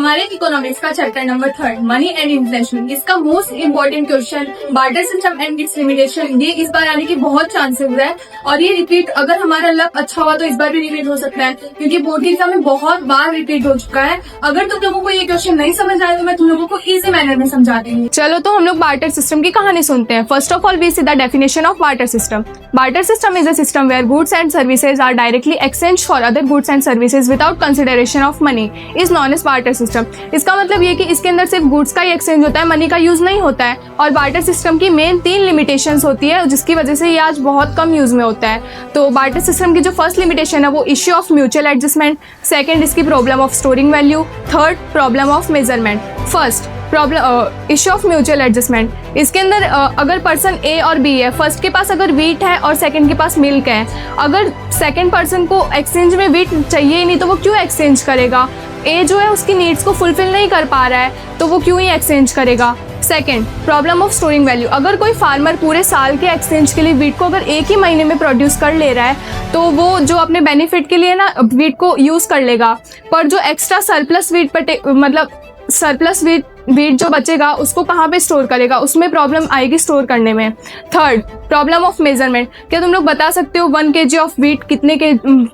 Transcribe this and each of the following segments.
हमारे इकोनॉमिक्स का chapter number 3 money and inflation, इसका most important question barter system and its limitation, ये इस बार आने के बहुत चांसेस है और ये रिपीट, अगर हमारा लक अच्छा हुआ तो इस बार भी रिपीट हो सकता है, क्योंकि बोर्ड के एग्जाम में बहुत बार रिपीट हो चुका है। अगर तुम लोगों को ये क्वेश्चन नहीं समझ आया तो मैं तुम लोगों को इजी मैनर में समझा दूंगी। चलो तो हम लोग बार्टर सिस्टम की कहानी सुनते हैं। First of all we see the definition of barter system. Barter system is a system where goods and services are directly exchange for other goods and services without consideration of money is known as barter system. इसका मतलब ये कि इसके अंदर सिर्फ goods का ही exchange होता है, मनी का यूज नहीं होता है। और बार्टर सिस्टम की मेन 3 लिमिटेशंस होती है जिसकी वजह से ये आज बहुत कम यूज में होता है। तो बार्टर सिस्टम की जो फर्स्ट लिमिटेशन है वो issue of mutual adjustment, second इसकी problem of storing value, third problem of measurement. First problem issue of mutual adjustment. इसके अंदर अगर पर्सन ए और बी है, फर्स्ट के पास अगर वीट है और सेकंड के पास मिल्क है, अगर सेकंड पर्सन को एक्सचेंज में वीट चाहिए ही नहीं तो वो क्यों एक्सचेंज करेगा? ए जो है उसकी नीड्स को फुलफिल नहीं कर पा रहा है तो वो क्यों ही एक्सचेंज करेगा? Second problem of storing value. अगर कोई फार्मर पूरे साल के एक्सचेंज के लिए वीट को अगर एक ही महीने में प्रोड्यूस कर ले रहा है तो वो जो अपने बेनिफिट के लिए ना वीट को यूज़ कर लेगा, पर जो एक्स्ट्रा सरप्लस वीट मतलब सरप्लस वीट जो बचेगा उसको कहाँ पे स्टोर करेगा? उसमें प्रॉब्लम आएगी स्टोर करने में। Third problem of measurement. क्या तुम लोग बता सकते हो 1 kg ऑफ वीट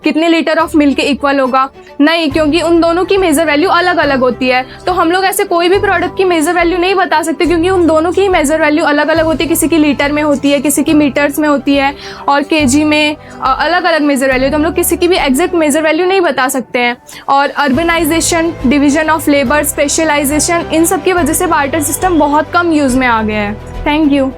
कितने लीटर ऑफ मिल्क के इक्वल होगा? नहीं, क्योंकि उन दोनों की मेजर वैल्यू अलग अलग होती है। तो हम लोग ऐसे कोई भी प्रोडक्ट की मेजर वैल्यू नहीं बता सकते क्योंकि उन दोनों की मेजर वैल्यू अलग अलग होती है। किसी की लीटर में होती है, किसी की मीटर्स में होती है और केजी में अलग अलग मेजर वैल्यू। तो हम लोग किसी की भी एग्जैक्ट मेजर वैल्यू नहीं बता सकते हैं। और urbanisation, division of labour, specialisation, इन सब की वजह से बार्टर सिस्टम बहुत कम यूज़ में आ गया है। Thank you.